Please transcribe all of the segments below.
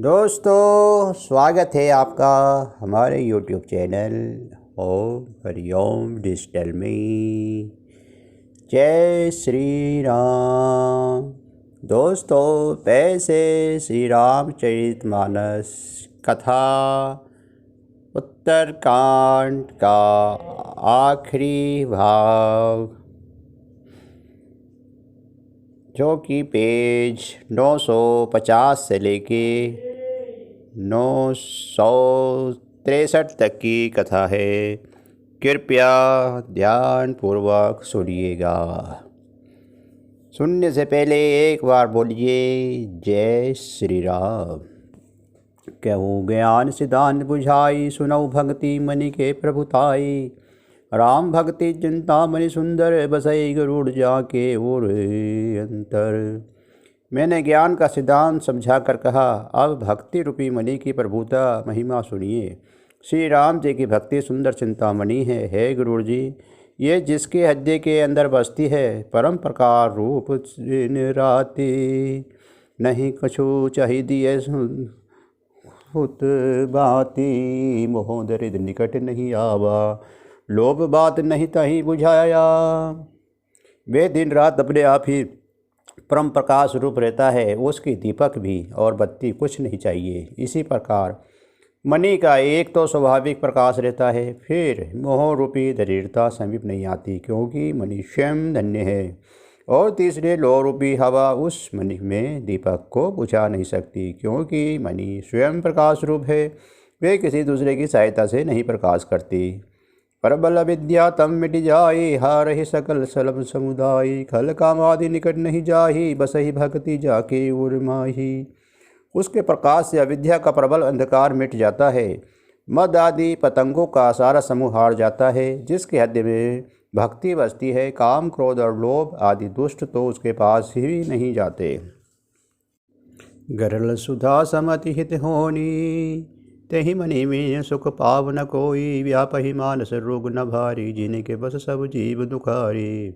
दोस्तों, स्वागत है आपका हमारे YouTube चैनल ओम हरिओम डिजिटल में। जय श्री राम। दोस्तों, पैसे श्री रामचरितमानस कथा उत्तरकांड का आखिरी भाग, जो कि पेज 950 से लेके 963 तक की कथा है। कृपया ध्यानपूर्वक सुनिएगा। सुनने से पहले एक बार बोलिए जय श्री राम। कहूँ ज्ञान सिद्धांत बुझाई, सुनऊ भक्ति मनि के प्रभुताई। राम भक्ति चिंतामणि सुंदर, बसई गरुड़ जाके और अंतर। मैंने ज्ञान का सिद्धांत समझा कर कहा, अब भक्ति रूपी मणि की प्रभुता महिमा सुनिए। श्री राम जी की भक्ति सुंदर चिंतामणि है गुरुड़ जी। ये जिसके हृदय के अंदर बसती है, परम प्रकार रूप दिन राति। नहीं कछु चाही दिए हुत बाती, मोह दरिद निकट नहीं आवा। लोभ बात नहीं तहीं बुझाया। वे दिन रात अपने आप ही परम प्रकाश रूप रहता है, उसकी दीपक भी और बत्ती कुछ नहीं चाहिए। इसी प्रकार मणि का एक तो स्वाभाविक प्रकाश रहता है, फिर मोह रूपी दरिद्रता समीप नहीं आती, क्योंकि मणि स्वयं धन्य है। और तीसरे लोह रूपी हवा उस मणि में दीपक को बुझा नहीं सकती, क्योंकि मणि स्वयं प्रकाश रूप है। वे किसी दूसरे की सहायता से नहीं प्रकाश करती। परबल विद्या तम मिट जाई, हारहि सकल सलभ समुदायी। खल काम आदि निकट नहीं जाही, बसही भक्ति जाके उर माही। उसके प्रकाश से अविद्या का प्रबल अंधकार मिट जाता है। मद आदि पतंगों का सारा समूह हार जाता है। जिसके हृदय में भक्ति बसती है, काम क्रोध और लोभ आदि दुष्ट तो उसके पास ही नहीं जाते। गरल सुधा समति हित होनी, तेहि मणि में सुख पाव न कोई। व्यापहि मानस रोग न भारी, जिनके बस सब जीव दुखारी।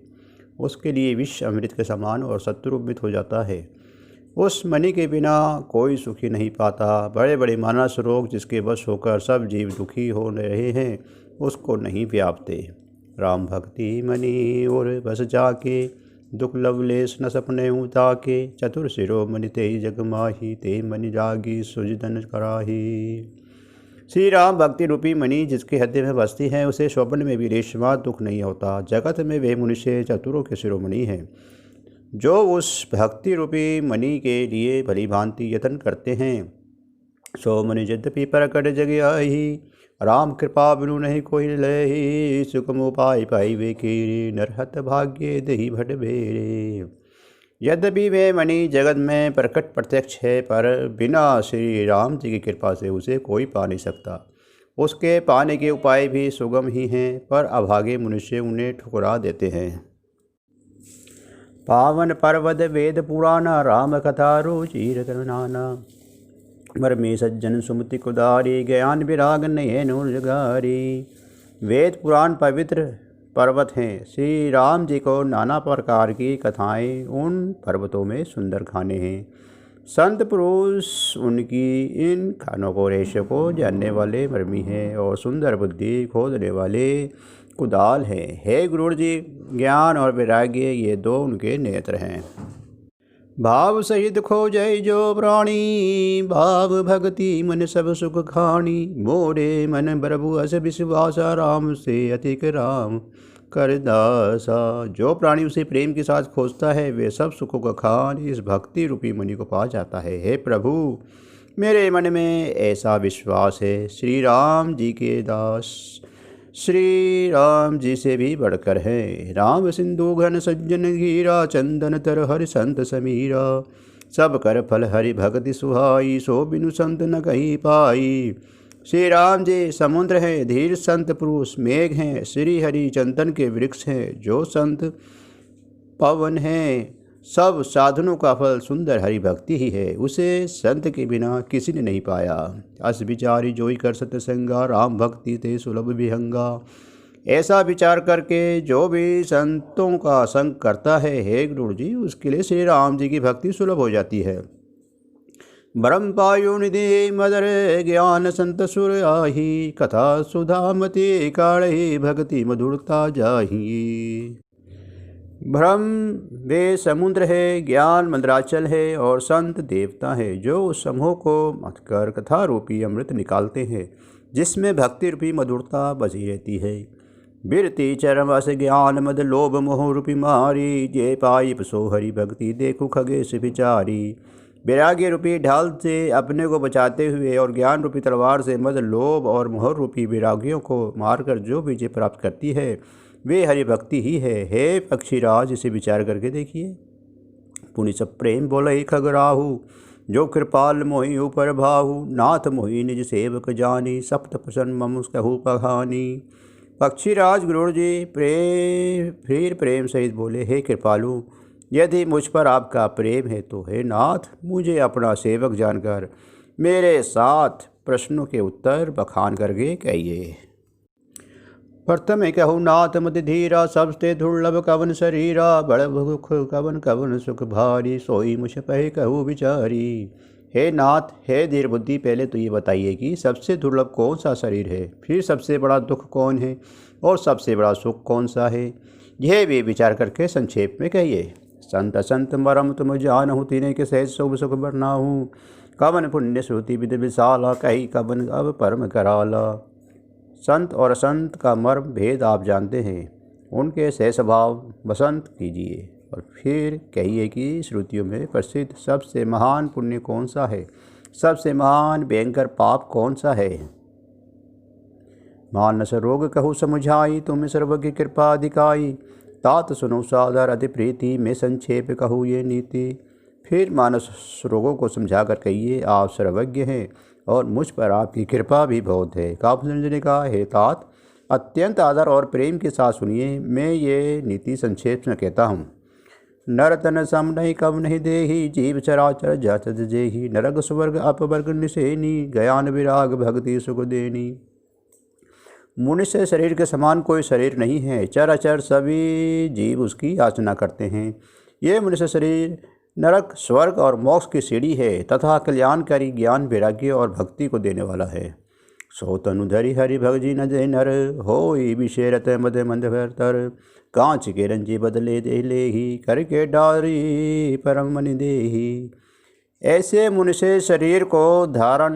उसके लिए विष अमृत के समान और शत्रुमित हो जाता है। उस मणि के बिना कोई सुखी नहीं पाता। बड़े बड़े मानस रोग जिसके बस होकर सब जीव दुखी हो रहे हैं, उसको नहीं व्यापते। राम भक्ति मणि और बस जाके, दुख लवलेश न सपने ताके। चतुर शिरोमणि ते जग माही, ते मणि जागी सुजधन कराही। श्री राम भक्ति रूपी मणि जिसके हृदय में बसती है, उसे स्वप्न में भी रेशमा दुख नहीं होता। जगत में वे मनुष्य चतुरों के शिरोमणि हैं, जो उस भक्ति रूपी मणि के लिए भली भांति यत्न करते हैं। सो मणि यद्यपि प्रकट जग आई, राम कृपा बिनु नहीं कोई लही। सुखम उपाय पाई वे कीरी, नरहत भाग्य दही भट बेरे। यद्यपि वे मणि जगत में प्रकट प्रत्यक्ष है, पर बिना श्री राम जी की कृपा से उसे कोई पा नहीं सकता। उसके पाने के उपाय भी सुगम ही हैं, पर अभागे मनुष्य उन्हें ठुकरा देते हैं। पावन पर्वत वेद पुराना, राम कथा रुचिर नाना। मर्मे सज्जन सुमति कुदारी, ज्ञान विराग नये नूर जगारी। वेद पुराण पवित्र पर्वत हैं। श्री राम जी को नाना प्रकार की कथाएं उन पर्वतों में सुंदर खाने हैं। संत पुरुष उनकी इन खानों को रेशे को जानने वाले मर्मी हैं, और सुंदर बुद्धि खोदने वाले कुदाल हैं। हे गुरुड़ जी, ज्ञान और वैराग्य ये दो उनके नेत्र हैं। भाव सहित खोजै जो प्राणी, भाव भक्ति मन सब सुख खानी। मोरे मन प्रभु अस विश्वासा, राम से अधिक राम कर दासा। जो प्राणी उसे प्रेम के साथ खोजता है, वे सब सुखों का खान इस भक्ति रूपी मणि को पा जाता है। हे प्रभु, मेरे मन में ऐसा विश्वास है, श्री राम जी के दास श्री राम जी से भी बढ़कर है। राम सिंधु घन सज्जन घीरा, चंदन तर हरि संत समीरा। सब कर फल हरि भक्ति सुहाई, सो बिनु संत न कही पाई। श्री राम जी समुद्र हैं, धीर संत पुरुष मेघ हैं। श्री हरि चंदन के वृक्ष हैं, जो संत पवन हैं। सब साधनों का फल सुंदर हरि भक्ति ही है, उसे संत के बिना किसी ने नहीं पाया। अस विचारी जोई कर सतसंगा, राम भक्ति ते सुलभ विहंगा। ऐसा विचार करके जो भी संतों का संग करता है, हे गुरु जी, उसके लिए श्री राम जी की भक्ति सुलभ हो जाती है। ब्रह्म पायो निधि मदर ज्ञान संत सुर आही, कथा सुधामति काढ़ी भक्ति मधुरता जाही। ब्रह्म वे समुद्र है, ज्ञान मंदराचल है और संत देवता है, जो उस समूह को मथ कर कथा रूपी अमृत निकालते हैं, जिसमें भक्ति रूपी मधुरता बसी रहती है। बिरती चरम अस ज्ञान मद लोभ मोह रूपी मारी, जे पाई सो हरि भक्ति देखो खगेश विचारी। वैराग्य रूपी ढाल से अपने को बचाते हुए और ज्ञान रूपी तलवार से मद लोभ और मोह रूपी वैरागियों को मारकर जो विजय प्राप्त करती है, वे हरि भक्ति ही है। हे पक्षीराज, इसे विचार करके देखिए। पुनि सब प्रेम बोले खगराहु, जो कृपाल मोहि ऊपर भाहु, नाथ मोहि निज सेवक जानी, सप्त प्रसन्न मम कहु कहानी। पक्षीराज गरुड़ जी फिर प्रेम सहित बोले, हे कृपालु, यदि मुझ पर आपका प्रेम है तो हे नाथ, मुझे अपना सेवक जानकर मेरे 7 प्रश्नों के उत्तर बखान करके कहिए। प्रथम कहु नाथ मति धीरा, सबसे दुर्लभ कवन शरीरा, बड़ भुख कवन कवन सुख भारी, सोई मुझ पह कहु विचारी। हे नाथ, हे धीर बुद्धि, पहले तो ये बताइए कि सबसे दुर्लभ कौन सा शरीर है, फिर सबसे बड़ा दुख कौन है और सबसे बड़ा सुख कौन सा है, यह भी विचार करके संक्षेप में कहिए। संत असंत मरम तुम जानहु, तीने के सहज शुभ सुख बरनाहु, कवन पुण्य श्रुति विधि विशाला, कही कवन अब परम कराला। संत और असंत का मर्म भेद आप जानते हैं, उनके सह स्वभाव बसंत कीजिए और फिर कहिए कि श्रुतियों में प्रसिद्ध सबसे महान पुण्य कौन सा है, सबसे महान भयंकर पाप कौन सा है। मानस रोग कहु समुझाई, तुम सर्वज्ञ कृपा अधिकाई, तात सुनो सादर अति प्रीति, में संक्षेप कहूँ ये नीति। फिर मानस रोगों को समझा कर कहिए, आप सर्वज्ञ हैं और मुझ पर आपकी कृपा भी बहुत है। काप समझने का, हे तात, अत्यंत आदर और प्रेम के साथ सुनिए, मैं ये नीति संक्षेप में कहता हूँ। नरतन सम नहीं कब नहीं देही, जीव चराचर जात जेही, नरक स्वर्ग अपवर्ग निशेनी, ज्ञान विराग भक्ति सुख देनी। मनुष्य शरीर के समान कोई शरीर नहीं है, चराचर सभी जीव उसकी याचना करते हैं। ये मनुष्य शरीर नरक, स्वर्ग और मोक्ष की सीढ़ी है तथा कल्याणकारी ज्ञान वैराग्य और भक्ति को देने वाला है। सो तनुधरि हरि भगजी न जय नर, होई विषेरत मद मंद भरतर, कांच के रंजी बदले दे लेही, करके डारी परम मनि देही। ऐसे मनुष्य शरीर को धारण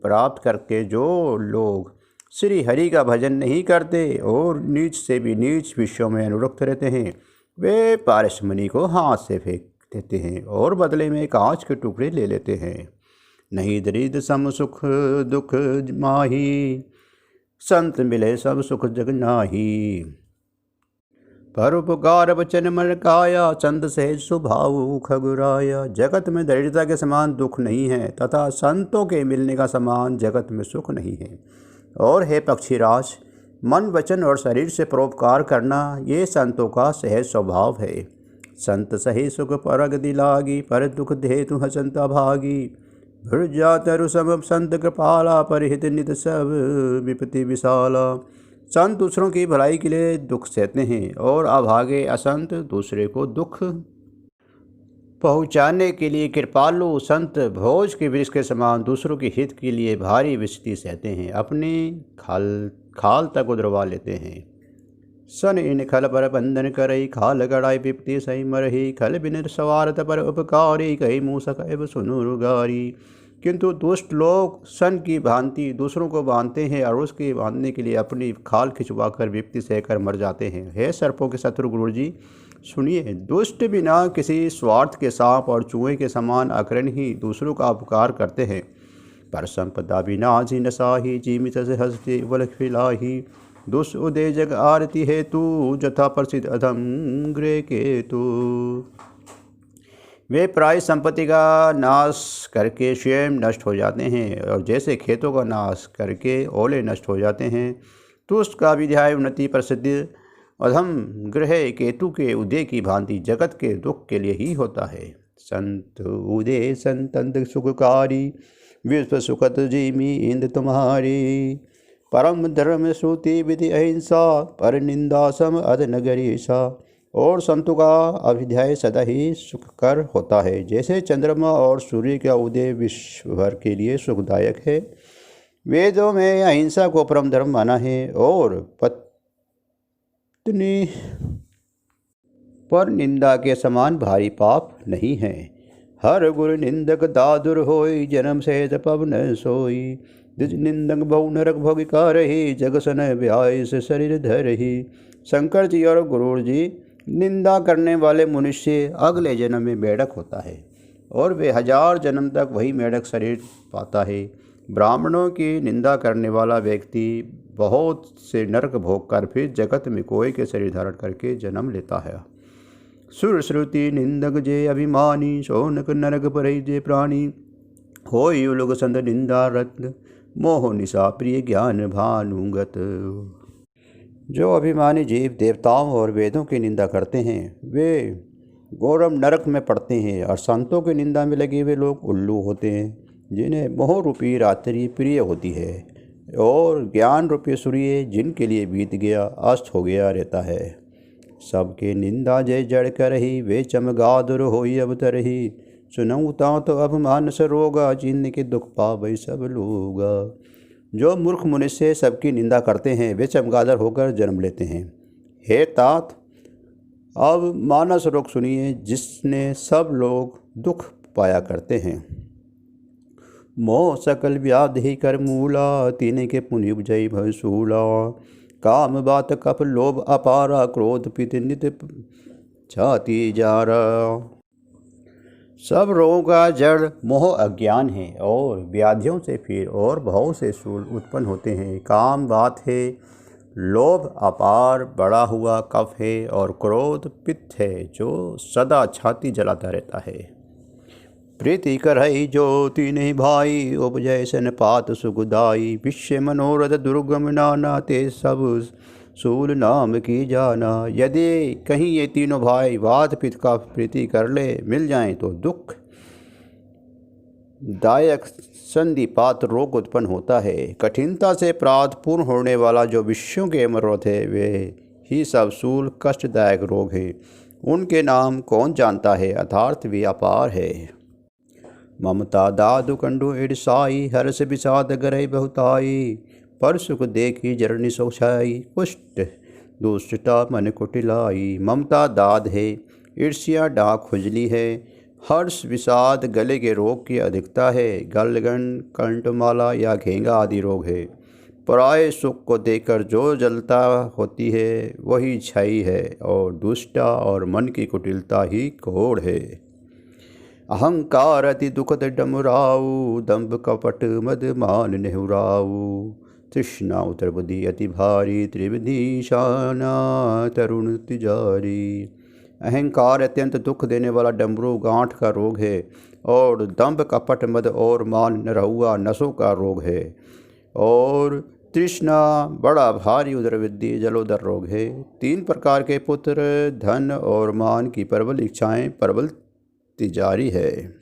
प्राप्त करके जो लोग श्री हरि का भजन नहीं करते और नीच से भी नीच विषयों में अनुरक्त रहते हैं, वे पारसमणि को हाथ से फेंक देते हैं और बदले में कांच के टुकड़े ले लेते हैं। नहीं दरिद्र सम सुख दुख माही, संत मिले सब सुख जग नाही। परोपकार वचन मन काया, संत सहज स्वभाव खगुराया। जगत में दरिद्रता के समान दुख नहीं है तथा संतों के मिलने का समान जगत में सुख नहीं है। और हे पक्षीराज, मन वचन और शरीर से परोपकार करना ये संतों का सहज स्वभाव है। संत सही सुख परग दिलागी, पर दुख दे तु हसंता भागी। भुजा तरु सम संत कृपाला, परिहित नित सब विपत्ति विशाला। संत दूसरों की भलाई के लिए दुख सहते हैं और अभागे असंत दूसरे को दुख पहुँचाने के लिए कृपालु संत भोज के वृक्ष के समान दूसरों के हित के लिए भारी विपत्ति सहते हैं, अपनी खाल तक उधरवा लेते हैं। सन इन खल पर बंधन करई, खाल गड़ाई विपत्ति सही मरही। खल बिन सवारत पर उपकारी, कही मूसक एव सुनु रुगारी। किंतु दुष्ट लोग सन की भांति दूसरों को बांधते हैं और उसके बांधने के लिए अपनी खाल खिंचवाकर विपत्ति सहकर मर जाते हैं। हे सर्पों के शत्रु गुरु जी, सुनिए, दुष्ट बिना किसी स्वार्थ के सांप और चूहे के समान अकरण ही दूसरों का उपकार करते हैं। पर संपदा विनाशी नसाही, जीमित से हंसते वल खिलाही। दुष्ट उदय जग आरती हेतु, जथा प्रसिद्ध अधम गृह केतु। वे प्राय संपत्ति का नाश करके स्वयं नष्ट हो जाते हैं और जैसे खेतों का नाश करके ओले नष्ट हो जाते हैं। दुष्ट का विध्याय उन्नति प्रसिद्ध अधम गृह केतु के उदय की भांति जगत के दुख के लिए ही होता है। संत उदय संतंत सुखकारी, विश्व सुखत जीमी इंद तुम्हारी। परम धर्म श्रुति विधि अहिंसा, पर निंदा सम अध नगरीसा। और संतों का अभिध्याय सदा ही सुखकर होता है। जैसे चंद्रमा और सूर्य का उदय विश्व भर के लिए सुखदायक है। वेदों में अहिंसा को परम धर्म माना है और पत्नी पर निंदा के समान भारी पाप नहीं है। हर गुरु निंदक दादुर होई, जन्म सहित पवन सोई। द्विज निंदक बहु नरक भोग का रही, जग सन ब्याय से शरीर धरही। शंकर जी और गुरु जी, निंदा करने वाले मनुष्य अगले जन्म में मेढक होता है और वे 1000 जन्म तक वही मेढक शरीर पाता है। ब्राह्मणों की निंदा करने वाला व्यक्ति बहुत से नरक भोग कर फिर जगत में कोई के शरीर धारण करके जन्म लेता है। सुर श्रुति निंदक जे अभिमानी, शौनक नरक परई जे प्राणी। होई उलग संत निंदा रत्न, मोह निशा प्रिय ज्ञान भानुगत। जो अभिमानी जीव देवताओं और वेदों की निंदा करते हैं वे गौरव नरक में पड़ते हैं, और संतों की निंदा में लगे हुए लोग उल्लू होते हैं, जिन्हें मोह रूपी रात्रि प्रिय होती है, और ज्ञान रूपी सूर्य जिनके लिए बीत गया अस्त हो गया रहता है। सबके निंदा जय जड़ करही, वे चमगादुर होई अब तरही। सुनऊ ता तो अभिमान से रोगा, जिनके दुख पावै सब लोगा। जो मूर्ख मनुष्य सबकी निंदा करते हैं वे चमगादड़ होकर जन्म लेते हैं। हे तात, अब मानस रोग सुनिए, जिसने सब लोग दुख पाया करते हैं। मोह सकल व्याधि कर मूला, तीने के पुण्य उपजई भयसूला। काम बात कप लोभ अपारा, क्रोध पित नित छाती जारा। सब रोगों का जड़ मोह अज्ञान है, और व्याधियों से फिर और भाव से शूल उत्पन्न होते हैं। काम बात है, लोभ अपार बढ़ा हुआ कफ है, और क्रोध पित्त है जो सदा छाती जलाता रहता है। प्रीति करई जो तीन भाई, उपजय सन पात सुखदाई। विश्व मनोरथ दुर्गम नाना, ते सब सूल नाम की जाना। यदि कहीं ये तीनों भाई वात पित्त का प्रीति कर ले मिल जाएं तो दुख दायक संधिपात रोग उत्पन्न होता है। कठिनता से प्राप्त पूर्ण होने वाला जो विषयों के मनोरथ है वे ही सब सूल कष्टदायक रोग हैं। उनके नाम कौन जानता है, अर्थात वे अपार है। ममता दादु कंडु ईर्षाई, हर्ष विषाद गरई बहुताई। पर सुख देखी जरनी सोछाई, कुष्ठ दुष्टता मन कुटिलाई। ममता दाद है, ईर्ष्या डाक खुजली है, हर्ष विषाद गले के रोग की अधिकता है, गलगन कंठमाला या घेंगा आदि रोग है। पराये सुख को देखकर जो जलता होती है वही छाई है, और दुष्टा और मन की कुटिलता ही कोढ़ है। अहंकार अति दुखद डमराऊ, दंभ कपट मद मान नेहुराऊ। तृष्णा उतर बुद्धि अति भारी, त्रिविधि शाना तरुण तिजारी। अहंकार अत्यंत दुख देने वाला डमरू गांठ का रोग है, और दंभ कपट मद और मान नरहुआ नसों का रोग है, और तृष्णा बड़ा भारी उदरवृद्धि जलोदर रोग है। 3 प्रकार के पुत्र, धन और मान की प्रबल इच्छाएं प्रबल तिजारी है।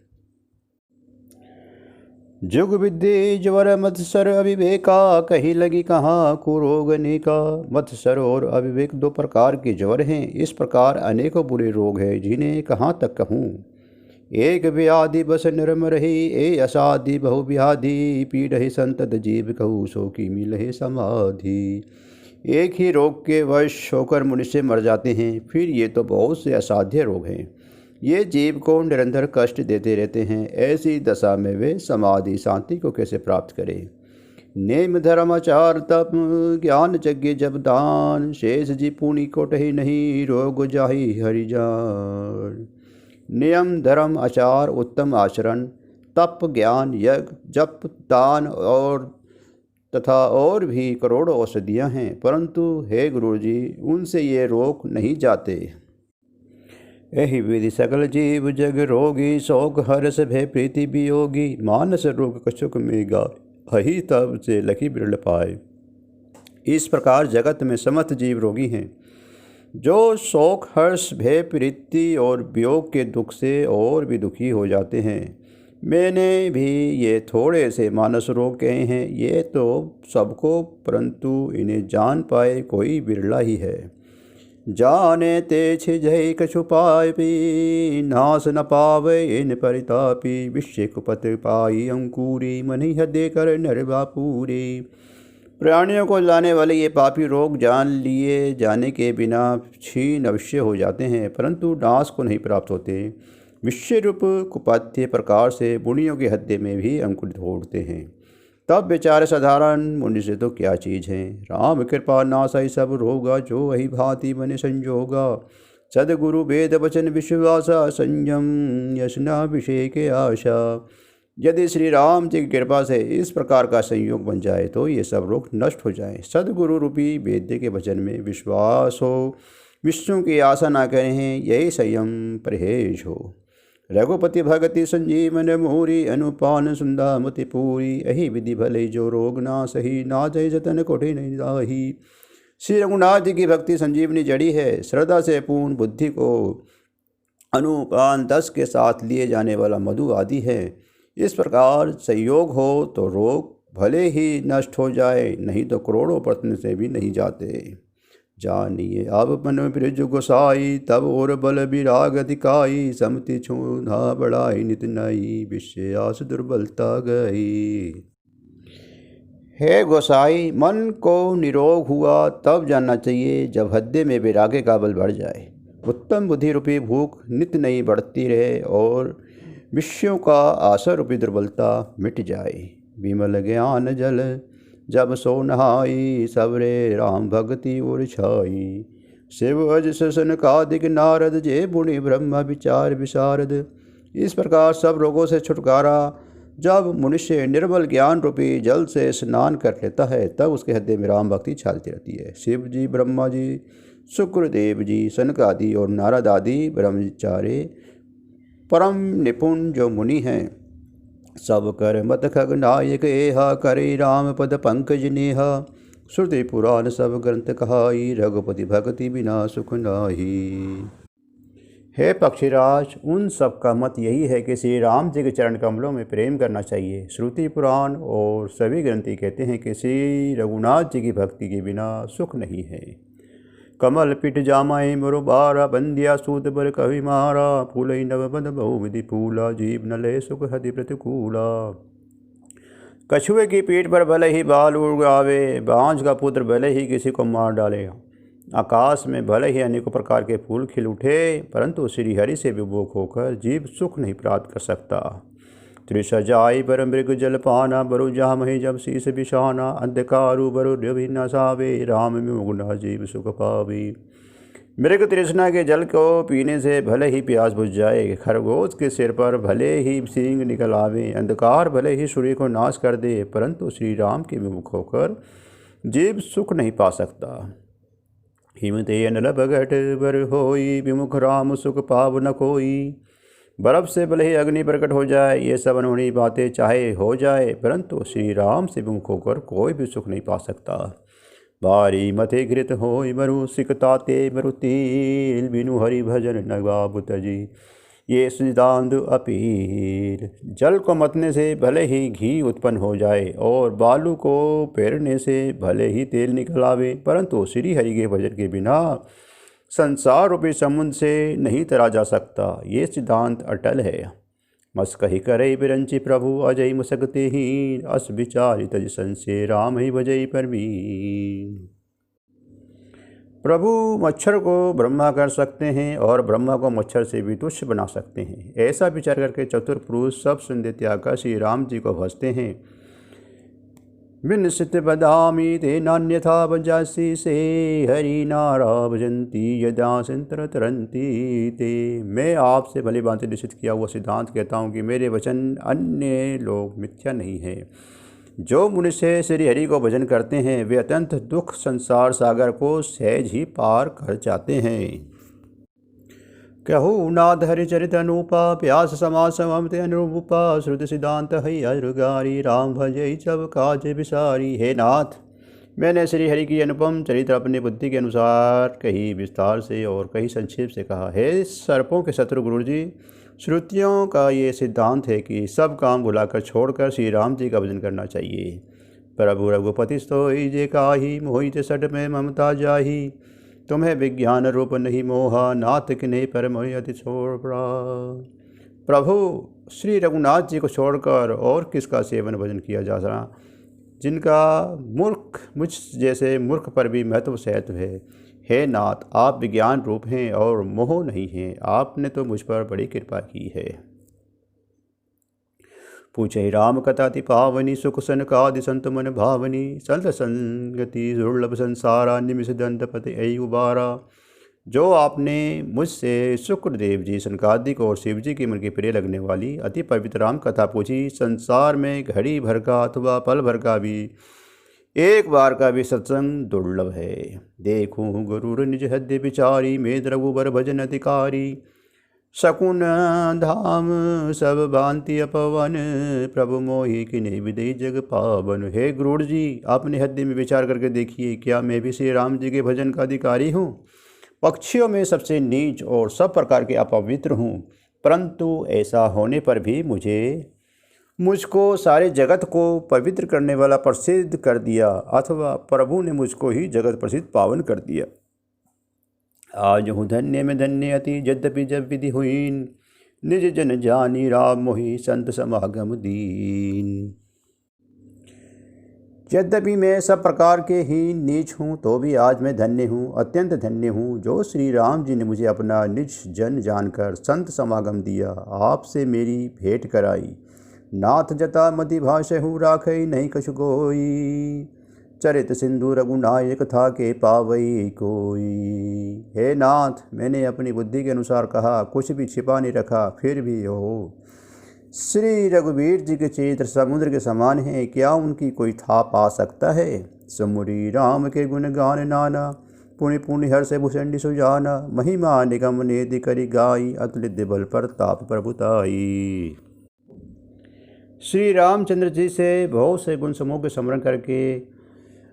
जुग विद्य ज्वर मत्सर अविवेका, कहीं लगी कहाँ कुरोग अनेका। मत्सर और अविवेक 2 प्रकार के ज्वर हैं। इस प्रकार अनेकों बुरे रोग हैं, जिन्हें कहाँ तक कहूँ। एक व्याधि बस निरम रही, ए असाधि बहु व्याधि। पीड़हि संतत जीव कहू, सो की मिलहि समाधि। एक ही रोग के वश होकर मनुष्य मर जाते हैं, फिर ये तो बहुत से असाध्य रोग हैं। ये जीव को निरंतर कष्ट देते रहते हैं। ऐसी दशा में वे समाधि शांति को कैसे प्राप्त करें। नेम धर्म आचार तप ज्ञान यज्ञ जब दान, शेष जी पुनि कोटहि नहीं, रोग जाहि हरि जान। नियम धर्म आचार उत्तम आचरण, तप ज्ञान यज्ञ जप दान और तथा और भी करोड़ों औषधियाँ हैं, परंतु हे गुरु जी उनसे ये रोग नहीं जाते। एहि विधि सकल जीव जग रोगी, शोक हर्ष भय प्रीति वियोगी। मानस रोग कछुक में गाय, हही तब से लखी बिरल पाए। इस प्रकार जगत में समस्त जीव रोगी हैं, जो शोक हर्ष भय प्रीति और वियोग के दुख से और भी दुखी हो जाते हैं। मैंने भी ये थोड़े से मानस रोग कहे हैं, ये तो सबको, परंतु इन्हें जान पाए कोई बिरला ही है। जाने ते छिजहि कछु पापी, नाश न पावे इन परितापी। विश्व कुपत पाई अंकुरी, मनि हृदय कर नरवा पूरी। प्राणियों को लाने वाले ये पापी रोग जान लिए जाने के बिना क्षीण अवश्य हो जाते हैं, परंतु नाश को नहीं प्राप्त होते। विश्व रूप कुपथ्य प्रकार से मुनियों के हृदय में भी अंकुरित हो उठते हैं। तब बेचारे साधारण मुनि से तो क्या चीज़ है। राम कृपा नासई सब रोगा, जो वही भांति बने संजोगा। सदगुरु वेद वचन विश्वासा, संयम यशना विषय के आशा। यदि श्री राम जी की कृपा से इस प्रकार का संयोग बन जाए तो ये सब रोग नष्ट हो जाएं। सदगुरु रूपी वेद के वचन में विश्वास हो, विष्णु की आशा ना करें, यही संयम परहेज हो। रघुपति भगति संजीवन मोरी, अनुपान सुंदा मति पूरी। यही विधि भले जो रोग ना सही, ना जय जतन कोठे नहीं दाही। श्री रघुनाथ जी की भक्ति संजीवनी जड़ी है। श्रद्धा से पूर्ण बुद्धि को अनुपान 10 के साथ लिए जाने वाला मधु आदि है। इस प्रकार संयोग हो तो रोग भले ही नष्ट हो जाए, नहीं तो करोड़ों प्रयत्न से भी नहीं जाते। जानिए अब मन ब्रज गोसाई, तब और बल विराग अधिकाई। समति छूना बढ़ाई नित नई, विषयास दुर्बलता गई। हे गोसाई, मन को निरोग हुआ तब जानना चाहिए जब हृदय में वैराग्य का बल बढ़ जाए, उत्तम बुद्धि रूपी भूख नित नई बढ़ती रहे और विषयों का आशा रूपी दुर्बलता मिट जाए। विमल ज्ञान जल जब सो नहाई, सबरे राम भक्ति और छाई। शिव अज ससन कादिक नारद, जे मुनि ब्रह्म विचार विशारद। इस प्रकार सब रोगों से छुटकारा जब मनुष्य निर्मल ज्ञान रूपी जल से स्नान कर लेता है, तब उसके हृदय में राम भक्ति छालती रहती है। शिव जी, ब्रह्मा जी, शुक्रदेव जी, सनक आदि और नारद आदि ब्रह्मचारी परम निपुण जो मुनि हैं, सब कर मत खगनायक एहा, करे राम पद पंकज नेहा। श्रुति पुराण सब ग्रंथ कहाई, रघुपति भक्ति बिना सुख नाही। हे पक्षीराज, उन सब का मत यही है कि श्री राम जी के चरण कमलों में प्रेम करना चाहिए। श्रुति पुराण और सभी ग्रंथी कहते हैं कि श्री रघुनाथ जी की भक्ति के बिना सुख नहीं है। कमल पिट जामाए मरो बारा, बंदिया सूत बर कवि मारा। फूलई नव बद बहुविधि फूला, जीव न ले सुख हति प्रतिकूला। कछुए की पीठ पर भले ही बाल उगावे, बांझ का पुत्र भले ही किसी को मार डाले। आकाश में भले ही अनेकों प्रकार के फूल खिल उठे, परंतु श्री हरि से विमुख होकर जीव सुख नहीं प्राप्त कर सकता। त्रिसजाई बर मृग जल पाना, बरु जामहि जब शीस बिछाना। अंधकारु बरु रवि न सावे, राम विमुख जीव सुख पावे। मृग तृष्णा के जल को पीने से भले ही प्यास बुझ जाए, खरगोश के सिर पर भले ही सींग निकल आवे, अंधकार भले ही सूर्य को नाश कर दे, परंतु श्री राम के विमुख होकर जीव सुख नहीं पा सकता। हिमते अनल भगट बर होई, विमुख राम सुख पाव न कोई। बर्फ से भले ही अग्नि प्रकट हो जाए, ये सब अनहोनी बातें चाहे हो जाए, परंतु श्री राम से विमुख होकर कोई भी सुख नहीं पा सकता। बारी मथे घृत होई मरु, सिकताते मरु तिल, बिनु हरि भजन नगाबुत जी। ये सिद्धांत अपील। जल को मतने से भले ही घी उत्पन्न हो जाए और बालू को पेरने से भले ही तेल निकल आवे, परंतु श्री हरि के भजन के बिना संसार रूपी समुद्र से नहीं तरा जा सकता। ये सिद्धांत अटल है। मस कही करे बिरंची प्रभु, अजय मुसकते ही। अस विचारित संशय, राम ही भजई परवीन। प्रभु मच्छर को ब्रह्मा कर सकते हैं और ब्रह्मा को मच्छर से भी तुच्छ बना सकते हैं। ऐसा विचार करके चतुर पुरुष सब संदेह त्याग कर श्री राम जी को भजते हैं। विनसित बदामी ते नान्यथा भजासी, से हरि नारा भजंती यदा संतर तरंती ते। मैं आपसे भली भांति निश्चित किया हुआ सिद्धांत कहता हूँ कि मेरे वचन अन्य लोग मिथ्या नहीं है। जो मनुष्य श्री हरि को भजन करते हैं वे अत्यंत दुख संसार सागर को सहज ही पार कर जाते हैं। कहू नाथ हरिचरित अनुपा, प्यास समाज सममते अनुरूपा। श्रुति सिद्धांत है अरुगारी, राम भजई सब काज विसारी। हे नाथ, मैंने श्री हरि की अनुपम चरित्र अपनी बुद्धि के अनुसार कहीं विस्तार से और कहीं संक्षेप से कहा। हे सर्पों के शत्रु गुरु जी, श्रुतियों का ये सिद्धांत है कि सब काम भुलाकर छोड़कर श्री राम जी का भजन करना चाहिए। प्रभु रघुपति सोई जे काही, मोहित सट में ममता जाही। तुम्हें विज्ञान रूप नहीं मोहा, नाथ किन्हीं पर मोहि अति छोड़ पड़ा। प्रभु श्री रघुनाथ जी को छोड़कर और किसका सेवन भजन किया जा सका, जिनका मूर्ख मुझ जैसे मूर्ख पर भी महत्व सहत्व है। हे नाथ, आप विज्ञान रूप हैं और मोह नहीं हैं, आपने तो मुझ पर बड़ी कृपा की है। पूछे राम कथा ति पावनी, सुख सनकादि संत मन भावनी। संत संगति दुर्लभ संसारा, निमिष दंतपति ऐ उबारा। जो आपने मुझसे शुक्रदेव जी, सनकादिक और शिव जी के मन के प्रिय लगने वाली अति पवित्र राम कथा पूछी, संसार में घड़ी भर का अथवा पल भर का भी एक बार का भी सत्संग दुर्लभ है। देखूँ गुरुर निज हृदय विचारी, मेद रघुबर भजन अधिकारी। शकुन धाम सब भांति अपवन, प्रभु मोहि किन्हीं विदई जग पावन। हे गुरुड़ जी, अपने हृदय में विचार करके देखिए, क्या मैं भी श्री राम जी के भजन का अधिकारी हूँ? पक्षियों में सबसे नीच और सब प्रकार के अपवित्र हूँ, परंतु ऐसा होने पर भी मुझको सारे जगत को पवित्र करने वाला प्रसिद्ध कर दिया, अथवा प्रभु ने मुझको ही जगत प्रसिद्ध पावन कर दिया। आज हूँ धन्य में धन्य अति, यद्यपि जब विधि हुईन, निज जन जानी राम मोहि संत समागम दीन। यद्यपि मैं सब प्रकार के ही नीच हूँ, तो भी आज मैं धन्य हूँ, अत्यंत धन्य हूँ, जो श्री राम जी ने मुझे अपना निज जन जानकर संत समागम दिया, आपसे मेरी भेंट कराई। नाथ जता मति भाषहु, राखई नहीं कछु कोई, चरित सिंधु रघुनायक था के पावई कोई। हे नाथ, मैंने अपनी बुद्धि के अनुसार कहा, कुछ भी छिपा नहीं रखा, फिर भी हो श्री रघुवीर जी के चरित्र समुद्र के समान है, क्या उनकी कोई था पा सकता है। सुमुरी राम के गुण गान नाना, पुण्य पुण्य हर से भूषण सुजाना। महिमा निगम नेति करि गाई, अतुलित बल प्रताप प्रभुताई। श्री रामचंद्र जी से बहुत से गुण समूह के स्मरण करके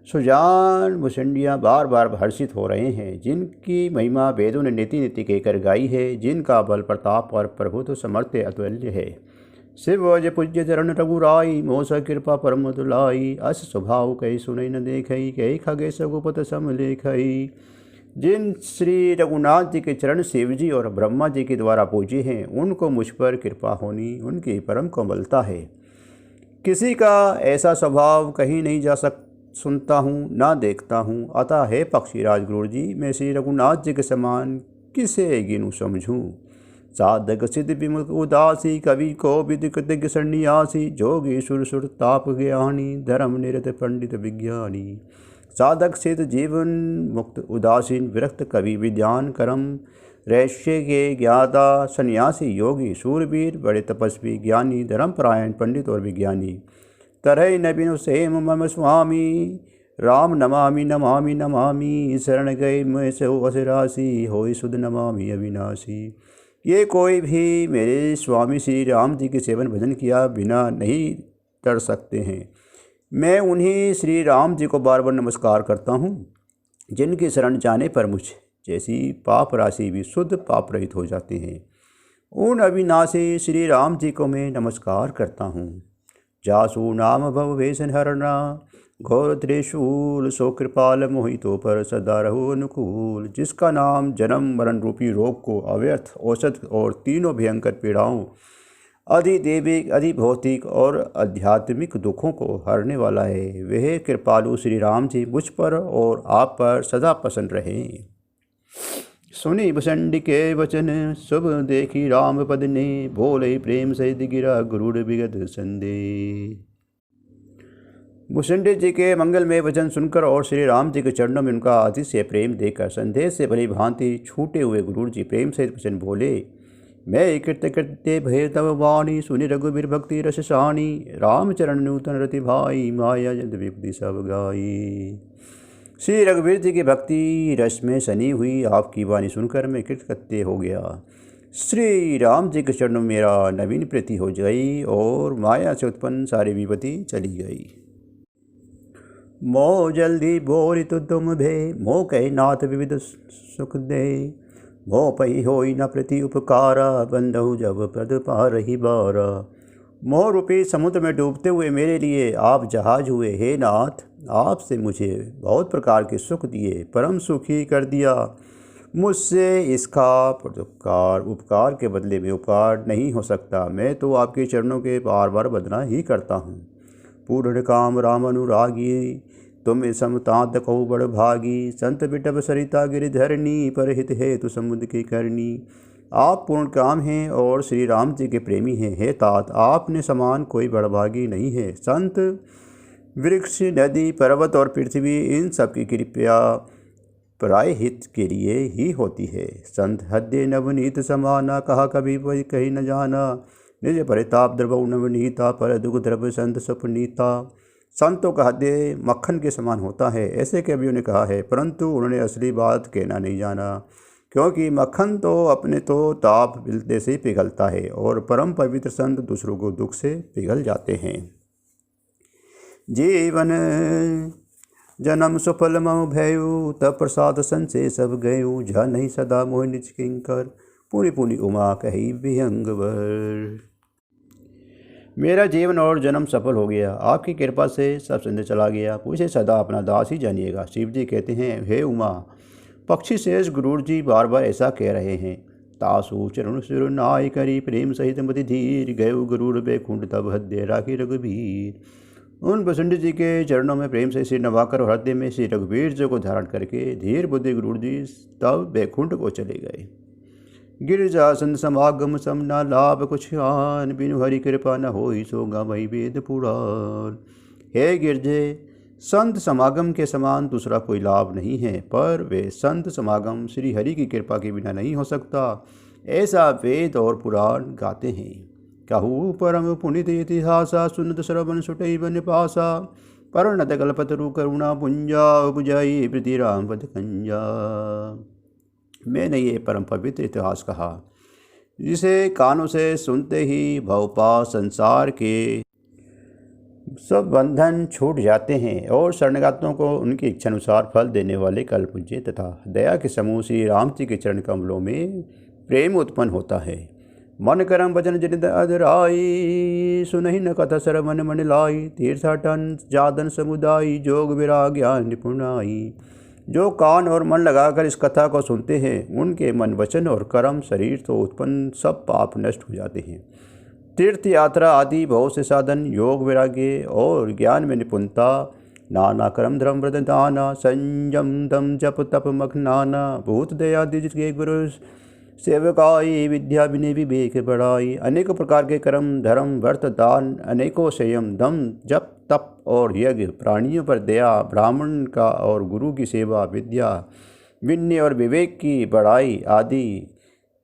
सुजान मुसंडियाँ बार बार हर्षित हो रहे हैं, जिनकी महिमा वेदों ने नीति नीति कहकर गाई है, जिनका बल प्रताप और प्रभुत्व समर्थ अतुल्य है। शिव अज पूज्य चरण रघुराई, मोस कृपा परम दुलाई। अस स्वभाव कही सुनई न देखई, कही खगेश रघुपत सम लेखई। जिन श्री रघुनाथ जी के चरण शिव जी और ब्रह्मा जी के द्वारा पूजे हैं, उनको मुझ पर कृपा होनी उनकी परम कोमलता है। किसी का ऐसा स्वभाव कहीं नहीं जा सुनता हूँ ना देखता हूँ। अतः हे पक्षीराज गुरु जी, मैं श्री रघुनाथ जी के समान किसे गिनूँ समझूँ। साधक सिद्ध विमुख उदासी, कवि को विद कृतज्ञ सन्यासी। जोगी सुर सुर ताप ज्ञानी, धर्म निरत पंडित विज्ञानी। साधक सिद्ध जीवन मुक्त उदासीन, विरक्त कवि विद्यान करम। रहस्य के ज्ञाता सन्यासी, योगी सूरवीर, बड़े तपस्वी ज्ञानी, धर्मपरायण पंडित और विज्ञानी। तरह नबीन सेम मम स्वामी, राम नमामि नमामि नमामि। शरण गए मैं सो असरासी, होई सुध नमामि अविनाशी। ये कोई भी मेरे स्वामी श्री राम जी के सेवन भजन किया बिना नहीं तर सकते हैं। मैं उन्हीं श्री राम जी को बार बार नमस्कार करता हूँ, जिनकी शरण जाने पर मुझ जैसी पाप राशि भी शुद्ध पाप रहित हो जाते हैं। उन अविनाशी श्री राम जी को मैं नमस्कार करता हूँ। जासु नाम भव वेशन हरना, घोर त्रिशूल सो कृपाल मोहितो पर सदा रहो अनुकूल। जिसका नाम जन्म मरण रूपी रोग को, अव्यर्थ औषध और तीनों भयंकर पीड़ाओं, अधिदैविक अधिभौतिक और आध्यात्मिक दुखों को हरने वाला है, वह कृपालु श्री राम जी मुझ पर और आप पर सदा प्रसन्न रहें। सुनी बसंडी के वचन, शुभ देखी राम पद ने। बोले प्रेम सहित गिरा गुरुड़ विगत संदेह। मुसंडी जी के मंगलमय वचन सुनकर और श्री राम जी के चरणों में उनका अतिशय प्रेम देखकर संदेह से भली भांति छूटे हुए गुरु जी प्रेम सहित वचन बोले। मैं कृत्य कृत्य भय तव वाणी, सुनि रघुबीर भक्ति रस साणी। राम चरण नूतन रति भाई, माया जद विपति सब गाई। श्री रघुवीर जी की भक्ति रस में सनी हुई आपकी वाणी सुनकर मैं कृतकृत्य हो गया। श्री राम जी के चरणों में मेरा नवीन प्रीति हो गई और माया से उत्पन्न सारी विपत्ति चली गई। मोह जल्दी बोरी तो तुम भे, मोह कहे नाथ विविध सुख दे। मोह पही होई न प्रति उपकारा, बंधु जब पद पारहि बारा। मोह रूपी समुद्र में डूबते हुए मेरे लिए आप जहाज हुए। हे नाथ, आपसे मुझे बहुत प्रकार के सुख दिए, परम सुखी कर दिया। मुझसे इसका उपकार के बदले में उपकार नहीं हो सकता। मैं तो आपके चरणों के बार बार वंदना ही करता हूँ। पूर्ण काम राम अनुरागी, तुम समतांत कहो बड़ भागी। संत बिटब सरिता गिरिधरणी, परहित हेतु समुद्र की करनी। आप पूर्ण काम हैं और श्री राम जी के प्रेमी हैं। हे तात, आपने समान कोई बड़भागी नहीं है। संत, वृक्ष, नदी, पर्वत और पृथ्वी, इन सब की कृपया पराय हित के लिए ही होती है। संत हद्य नवनीत समाना, कहा कभी वही कहीं न जाना। निज परिताप द्रवौ नवनीता, पर दुख द्रव संत सपनीता। संतों का हृदय मक्खन के समान होता है, ऐसे कवियों ने कहा है, परंतु उन्होंने असली बात कहना नहीं जाना। क्योंकि मक्खन तो अपने तो ताप मिलते से पिघलता है और परम पवित्र संत दूसरों को दुख से पिघल जाते हैं। जीवन जन्म सुफल मऊ भयु, तब प्रसाद संसे सब गयु। जा नहीं सदा मोह निज किंकर, पूरी पूरी उमा कही विहंगवर। मेरा जीवन और जन्म सफल हो गया, आपकी कृपा से सब संदेह चला गया। मुझे सदा अपना दास ही जानिएगा। शिव जी कहते हैं, हे उमा, पक्षी शेष गुरूर जी बार बार ऐसा कह रहे हैं। तासु चरण सुर नाय करी, प्रेम सहित मति धीर। गयु गुरूर बैकुंठ तब हृदय राखी रघुबीर। उन वसुंठ जी के चरणों में प्रेम से सिर नवाकर और हृदय में श्री रघुवीर जी को धारण करके धीर बुद्धि गुरूर जी तब बैकुंठ को चले गए। गिरिजासन समागम सम न लाभ कुछ आन, बिनु हरि कृपा न होई सोगा वही वेद पुराण। हे गिरजे, संत समागम के समान दूसरा कोई लाभ नहीं है, पर वे संत समागम श्री हरि की कृपा के बिना नहीं हो सकता, ऐसा वेद और पुराण गाते हैं। कहू परम पुनित इतिहासा, सुनत श्रवण सुटई बन पासा। पर्णत कल्पतरु करुणा पुंजा, बुझाई प्रीति राम पद कंजा। मैंने ये परम पवित्र इतिहास कहा, जिसे कानों से सुनते ही भवपाश संसार के सब बंधन छूट जाते हैं और शरणगार्थियों को उनकी इच्छा अनुसार फल देने वाले कल्पपूज्य तथा दया के समूह श्री राम जी के चरण कमलों में प्रेम उत्पन्न होता है। मन करम वचन जनित अधराई, सुनहि न कथा सरवन मन लाई। तीर्थाटन जादन समुदायी, जोग विराग ज्ञान निपुणाई। जो कान और मन लगाकर इस कथा को सुनते हैं, उनके मन वचन और कर्म शरीर तो उत्पन्न सब पाप नष्ट हो जाते हैं। तीर्थ यात्रा आदि बहुत से साधन, योग वैराग्य और ज्ञान में निपुणता, नाना कर्म धर्म व्रत दाना, संयम दम जप तप मखनाना। भूत दया जिसके गुरु सेवकाई, विद्या विनय विवेक बढ़ाई। अनेकों प्रकार के कर्म धर्म व्रत दान, अनेकों संयम दम जप तप और यज्ञ, प्राणियों पर दया, ब्राह्मण का और गुरु की सेवा, विद्या विनय और विवेक की बढ़ाई आदि,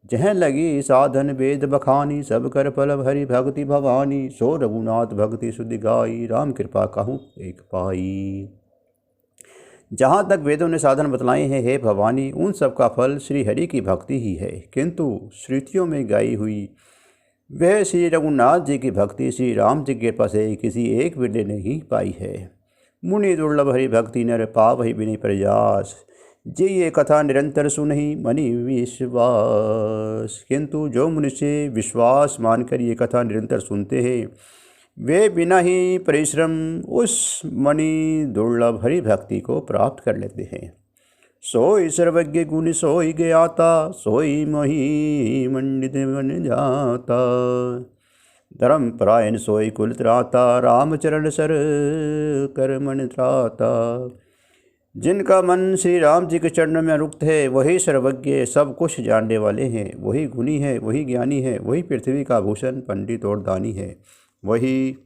जहाँ लगी साधन वेद बखानी। सब कर फल हरि भक्ति भवानी, सो रघुनाथ भक्ति सुधि गाई। राम कृपा कहूँ एक पाई। जहाँ तक वेदों ने साधन बतलाए हैं, हे भवानी, उन सब का फल श्री हरि की भक्ति ही है, किंतु श्रुतियों में गाई हुई वह श्री रघुनाथ जी की भक्ति श्री राम जी के कृपा से किसी एक विरले ने ही पाई है। मुनि दुर्लभ हरि भक्ति नर पावहि विनय प्रयास, जे ये कथा निरंतर सुनहि मनि विश्वास। किंतु जो मनुष्य विश्वास मानकर ये कथा निरंतर सुनते हैं, वे बिना ही परिश्रम उस मणि दुर्लभ हरि भक्ति को प्राप्त कर लेते हैं। सोई सर्वज्ञ गुण सोई ज्ञाता, सोई मोहि मंडित बन जाता। धर्म परायण सोई कुल त्राता, रामचरण सर कर मन त्राता। जिनका मन श्री राम जी के चरणों में रुक्त है, वही सर्वज्ञ सब कुछ जानने वाले हैं, वही गुणी है, वही ज्ञानी है, वही पृथ्वी का भूषण पंडित और दानी है, वही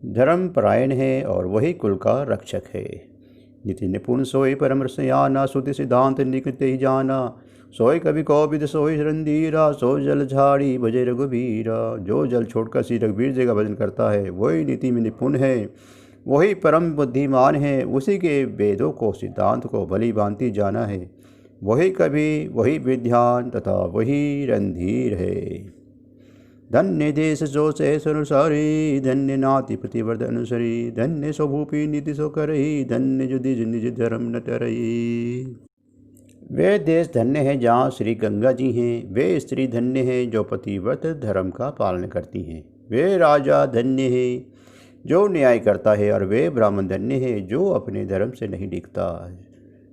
धर्मपरायण है और वही कुल का रक्षक है। नीति निपुण सोई परम रसयाना, श्रुति सिद्धांत निकट ही जाना। सोई कवि कौविद सोई रंधीरा, सो जल झाड़ी भजे रघुबीरा। जो जल छोड़कर श्री रघुवीर जी का भजन करता है, वही नीति में निपुण है, वही परम बुद्धिमान है, उसी के वेदों को सिद्धांत को भली भांति जाना है। वही कवि, वही विद्वान तथा वही रणधीर है। धन्य देश जो से अनुसारी, धन्य नाति प्रतिवर्त अनुसरी। धन्य स्वभूपी नीति सो करही, धन्य जुदि निज धर्म न तरही। वे देश धन्य है जहाँ श्री गंगा जी हैं, वे स्त्री धन्य है जो पतिव्रत धर्म का पालन करती हैं। वे राजा धन्य है जो न्याय करता है, और वे ब्राह्मण धन्य है जो अपने धर्म से नहीं डिगता।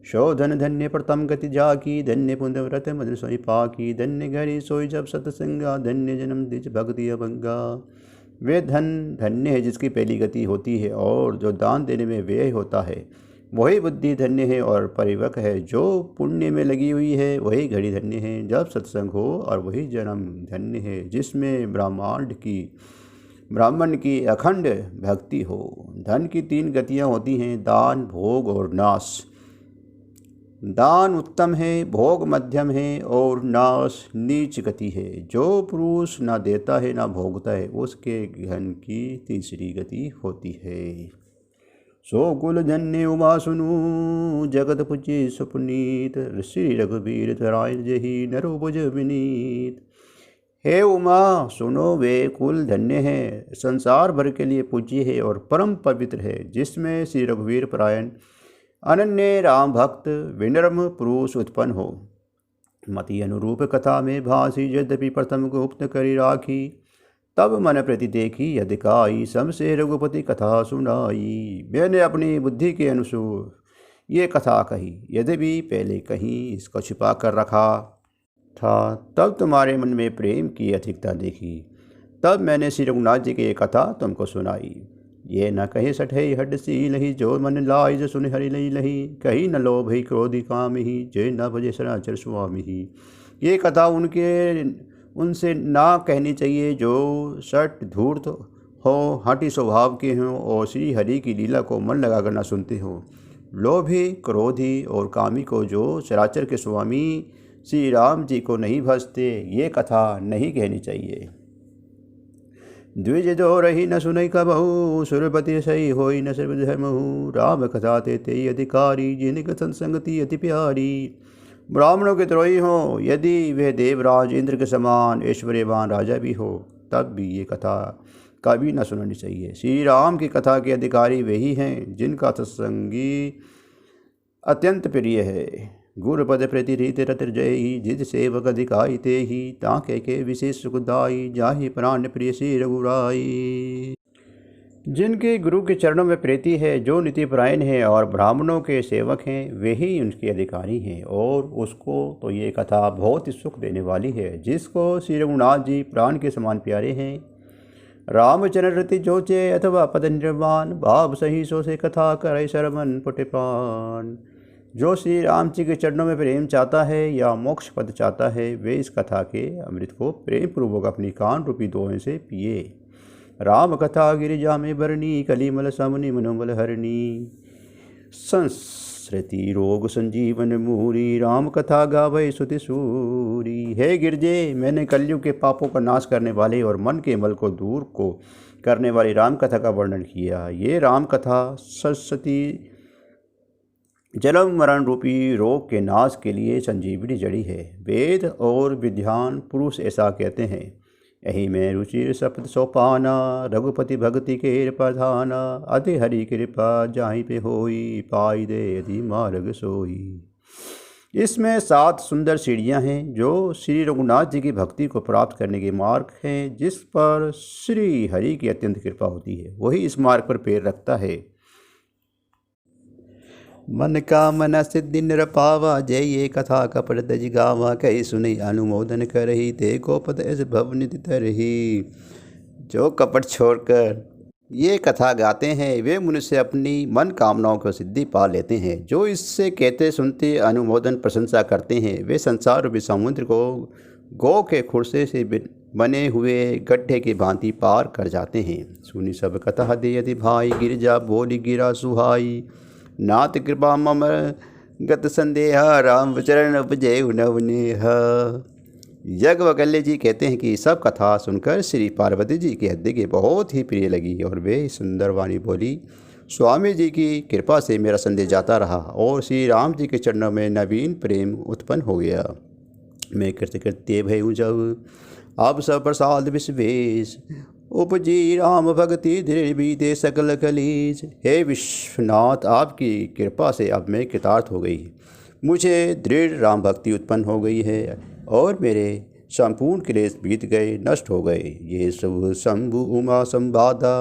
शोधन धन्य प्रथम गति जाकी, धन्य पुण्य व्रत मधुर सोई पाकी, धन्य घरी सोई जब सत्संगा, धन्य जन्म दिज भक्ति अभंगा। वे धन धन्य है जिसकी पहली गति होती है और जो दान देने में व्यय होता है। वही बुद्धि धन्य है और परिवक है जो पुण्य में लगी हुई है। वही घड़ी धन्य है जब सत्संग हो, और वही जन्म धन्य है जिसमें ब्राह्मण की अखंड भक्ति हो। धन की 3 गतियाँ होती हैं, दान, भोग और नाश। दान उत्तम है, भोग मध्यम है और नाश नीच गति है। जो पुरुष ना देता है ना भोगता है, उसके धन की तीसरी गति होती है। सो कुल धन्य उमा सुनु, जगत पुजी सुपुनीत, श्री रघुबीर नारायण जही नरो बुझ विनीत। हे उमा सुनो, वे कुल धन्य है, संसार भर के लिए पूज्य है और परम पवित्र है, जिसमें श्री रघुवीर परायण अनन्य राम भक्त विनम्र पुरुष उत्पन्न हो। मति अनुरूप कथा में भासी, यद्यपि प्रथम गुप्त करी राखी, तब मन प्रति देखी यदिकाई, सम से रघुपति कथा सुनाई। मैंने अपनी बुद्धि के अनुसार ये कथा कही, यद्यपि पहले कहीं इसको छिपा कर रखा था। तब तुम्हारे मन में प्रेम की अधिकता देखी, तब मैंने श्री रघुनाथ जी की ये कथा तुमको सुनाई। ये न कहे सठे हड सी लही, जो मन लाई जो सुन हरि लही लही, कही न लोभ ही क्रोधि काम ही, जय न भजे सराचर स्वामी ही। ये कथा उनसे ना कहनी चाहिए जो सट धूर्त हो, हठी स्वभाव के हों और श्री हरि की लीला को मन लगाकर न सुनते हो। लोभी, क्रोधी और कामी को जो चराचर के स्वामी श्री राम जी को नहीं भजते, ये कथा नहीं कहनी चाहिए। द्विज दो रही न सुनई कबहू, सुरपति सही होई न सर्वधर्महु, राम कथा ते अधिकारी, जिन कथन संगति अति प्यारी। ब्राह्मणों के द्रोही हो, यदि वे देवराज इंद्र के समान ऐश्वर्यवान राजा भी हो, तब भी ये कथा कभी न सुननी चाहिए। श्री राम की कथा के अधिकारी वही हैं जिनका सत्संगी अत्यंत प्रिय है। गुरुपद प्रति रीत रत जयी, जिद सेवक अधिकाई ते ही, ताके के विशेष सुखदाई, जाहि प्राण प्रिय श्री रघुराई। जिनके गुरु के चरणों में प्रीति है, जो नीतिपरायण है और ब्राह्मणों के सेवक हैं, वे ही उनके अधिकारी हैं। और उसको तो ये कथा बहुत ही सुख देने वाली है, जिसको श्री रघुनाथ जी प्राण के समान प्यारे हैं। रामचरण रति जोचे अथवा पद निर्वाण, भाव सही सो से कथा करे श्रवण पुट प्राण। जो श्री राम जी के चरणों में प्रेम चाहता है या मोक्ष पद चाहता है, वे इस कथा के अमृत को प्रेम पूर्वक अपनी कान रूपी दोहें से पिए। राम कथा गिरिजा में बरनी, कलिमल समनि मनोमल हरणी। संस्कृति रोग संजीवन मूरी, राम कथा गावे सुति सूरी। हे गिरजे, मैंने कलयुग के पापों का नाश करने वाले और मन के मल को दूर को करने वाली राम कथा का वर्णन किया। ये राम कथा सरस्वती जन्म मरण रूपी रोग के नाश के लिए संजीवनी जड़ी है। वेद और विद्वान पुरुष ऐसा कहते हैं, यही में रुचि सप्त सोपाना, रघुपति भक्ति के प्रधाना, अति हरि कृपा जाहि पे होई, पाई दे यदि मार्ग सोई। इसमें 7 सुंदर सीढ़ियाँ हैं जो श्री रघुनाथ जी की भक्ति को प्राप्त करने के मार्ग हैं, जिस पर श्री हरि की अत्यंत कृपा होती है, वही इस मार्ग पर पैर रखता है। मन का मन सिद्धि निरपावा, जय ये कथा कपट दज गावा, कही सुनी अनुमोदन करही, ते गोपद ऐस भव निधि तरही। जो कपट छोड़कर ये कथा गाते हैं, वे मनुष्य अपनी मन कामनाओं को सिद्धि पा लेते हैं। जो इससे कहते सुनते अनुमोदन प्रशंसा करते हैं, वे संसार रूपी समुद्र को गौ के खुरसे से बने हुए गड्ढे की भांति पार कर जाते हैं। सुनी सब कथा दे यदि भाई, गिरजा बोली गिरा सुहाई, नाथ कृपा मम गत संदेहा, राम चरण उपजय नवनेह। याज्ञवल्क्य जी कहते हैं कि सब कथा सुनकर श्री पार्वती जी के हृदय के बहुत ही प्रिय लगी और वे सुंदर वाणी बोली, स्वामी जी की कृपा से मेरा संदेह जाता रहा और श्री राम जी के चरणों में नवीन प्रेम उत्पन्न हो गया। मैं कृत्य भयू जब अब सब प्रसाद विश्वेश, उपजी राम भक्ति दृढ़ बीते सकल कलीज। हे विश्वनाथ, आपकी कृपा से अब मैं कृतार्थ हो गई, मुझे दृढ़ राम भक्ति उत्पन्न हो गई है और मेरे संपूर्ण क्लेश बीत गए, नष्ट हो गए। ये सब शंभु उमा संवादा,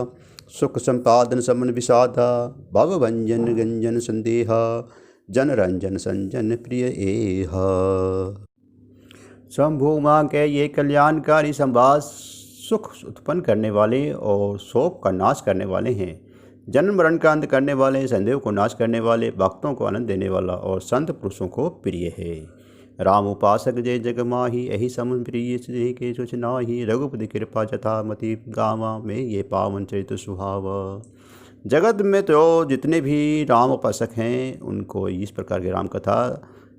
सुख संपादन समन विषादा, भवभंजन गंजन संदेहा, जन रंजन संजन प्रिय एहा। शंभु उमा के ये कल्याणकारी संवाद सुख उत्पन्न करने वाले और शोक का नाश करने वाले हैं। जन्म मरण का अंत करने वाले, संदेह को नाश करने वाले, भक्तों को आनंद देने वाला और संत पुरुषों को प्रिय है। राम उपासक जय जग माही, यही सम प्रिय स्नेह के सोच नाही, रघुपति कृपा जथा मति गावा, में ये पावन चरित्र सुहावा। जगत में तो जितने भी राम उपासक हैं उनको इस प्रकार की राम कथा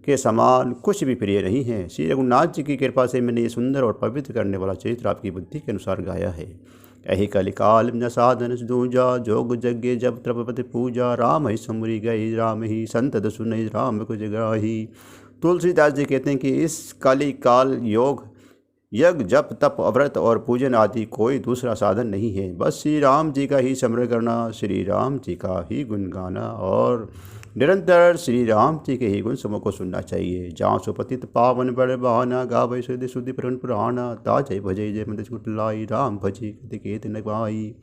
के समान कुछ भी प्रिय नहीं है। श्री रघुनाथ जी की कृपा से मैंने ये सुंदर और पवित्र करने वाला चरित्र आपकी बुद्धि के अनुसार गाया है। यही कलिकाल न साधन दूजा, जोग यज्ञ जब तपपति पूजा, राम ही समुरी गई राम ही संतत सुनई, राम कुछ गाही। तुलसीदास जी कहते हैं कि इस कलिकाल योग यज्ञ जप तप व्रत और पूजन आदि कोई दूसरा साधन नहीं है। बस श्री राम जी का ही स्मरण करना, श्री राम जी का ही गुण गाना और निरंतर श्री राम जी के ही गुण समूह को सुनना चाहिए। जहाँ सुपतित पावन बड़ बहाना, गावै सुधि सुधि पुराण पुराना, ताजय भजय जय मंद छुट लाई, राम भजी केत नवाई।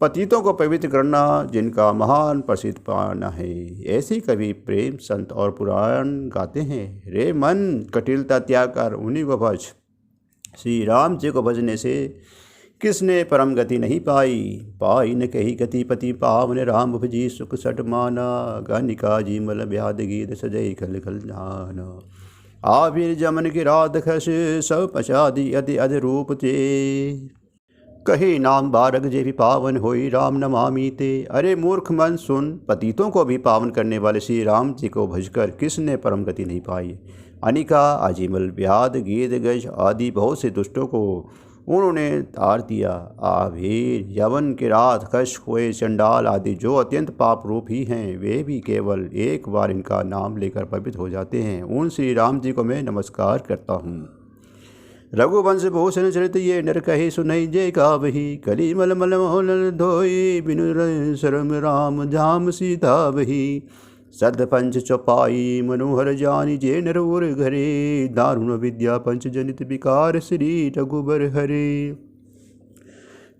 पतितों को पवित्र करना जिनका महान प्रसिद्ध पाना है, ऐसे कवि प्रेम संत और पुराण गाते हैं। रे मन कटिलता त्याग कर उन्हीं को भज, श्री राम जी को भजने से किसने परम गति नहीं पाई। पाई न कही गति पति पावन, राम भजी सुख सट माना, गनिका जी मल ब्याद गीत सजय खल खल जाना। आविर जमन की रात खस, सब पचादि अति अध रूप ते, कही नाम बारक जे भी पावन होई, राम नमामि ते। अरे मूर्ख मन सुन, पतितों को भी पावन करने वाले श्री राम जी को भजकर किसने परम गति नहीं पाई। अनिका अजिमल व्याध गीत गज आदि बहुत से दुष्टों को उन्होंने तार दिया। आभीर यवन किरात कश हुए चंडाल आदि जो अत्यंत पाप रूप ही हैं, वे भी केवल एक बार इनका नाम लेकर पवित्र हो जाते हैं। उन श्री राम जी को मैं नमस्कार करता हूँ। रघुवंश भूषण चरित ये नर कही सुनई, जय गावही कली मल मल मोहन धोई, बिनु शरम राम जाम सीता वही। सद पंच चौपाई मनोहर जानी, जे नर उर घरे, दारुण विद्या पंच जनित विकार, श्री रघुबर हरे।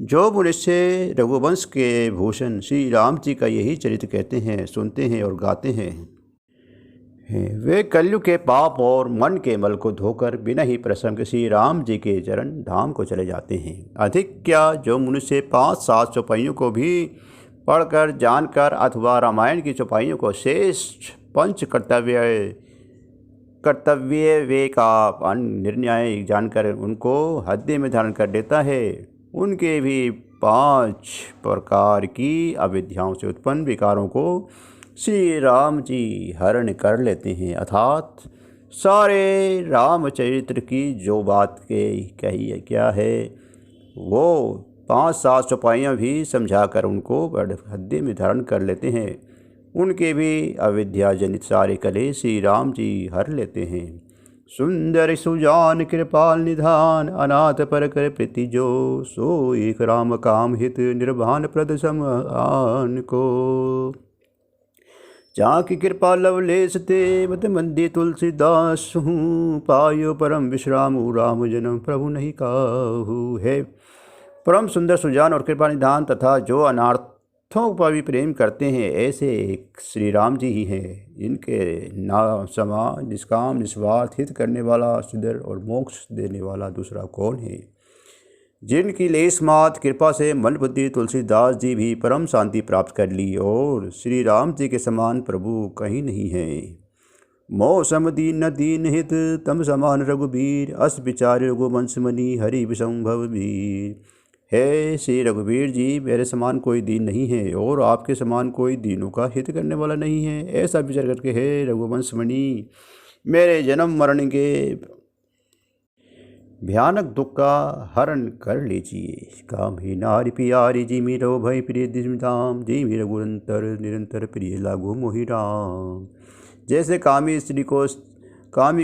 जो मनुष्य रघुवंश के भूषण श्री राम जी का यही चरित्र कहते हैं, सुनते हैं और गाते हैं, वे कलयुग के पाप और मन के मल को धोकर बिना ही परिश्रम के श्री राम जी के चरण धाम को चले जाते हैं। अधिक क्या, जो मनुष्य 5-7 चौपाइयों को भी पढ़कर जानकर अथवा रामायण की चौपाइयों को श्रेष्ठ पंच कर्तव्य वे का निर्णय जानकर उनको हृदय में धारण कर देता है, उनके भी 5 प्रकार की अविद्याओं से उत्पन्न विकारों को श्री राम जी हरण कर लेते हैं। अर्थात सारे रामचरित्र की जो बात कही क्या है, वो 5-7 चौपाइयाँ भी समझाकर उनको हृदय में धारण कर लेते हैं, उनके भी अविद्या जनित सारे कलेश श्री राम जी हर लेते हैं। सुंदर सुजान कृपाल निधान, अनाथ पर कर प्रीति जो, सो एक राम काम हित निर्वाण प्रद समान को। जहाँ की कृपा लवलेश ते, मत मंदी तुलसीदास हूँ, पायो परम विश्राम राम जन्म प्रभु नहीं काहू। है परम सुंदर सुजान और कृपा निधान तथा जो अनार्थों पर भी प्रेम करते हैं, ऐसे एक श्री राम जी ही हैं, जिनके ना समा निष्काम निस्वार्थ हित करने वाला, सुंदर और मोक्ष देने वाला दूसरा कौन है। जिनकी लेशमात कृपा से मन बुद्धि तुलसीदास जी भी परम शांति प्राप्त कर ली, और श्री राम जी के समान प्रभु कहीं नहीं है। मोह सम दीन न दीन हित, तम समान रघुबीर, अस विचार रघुवंश मणि, हरि विसंभव वीर। हे श्री रघुवीर जी, मेरे समान कोई दीन नहीं है और आपके समान कोई दीनों का हित करने वाला नहीं है। ऐसा विचार करके हे रघुवंश मणि, मेरे जन्म मरण के भयानक दुख का हरण कर लीजिए। काम ही नारी पियारी, जी मेरो भय प्रिय दिशधाम, जी मेरे गुरंतर निरंतर प्रिय लागू मोहि राम। जैसे कामी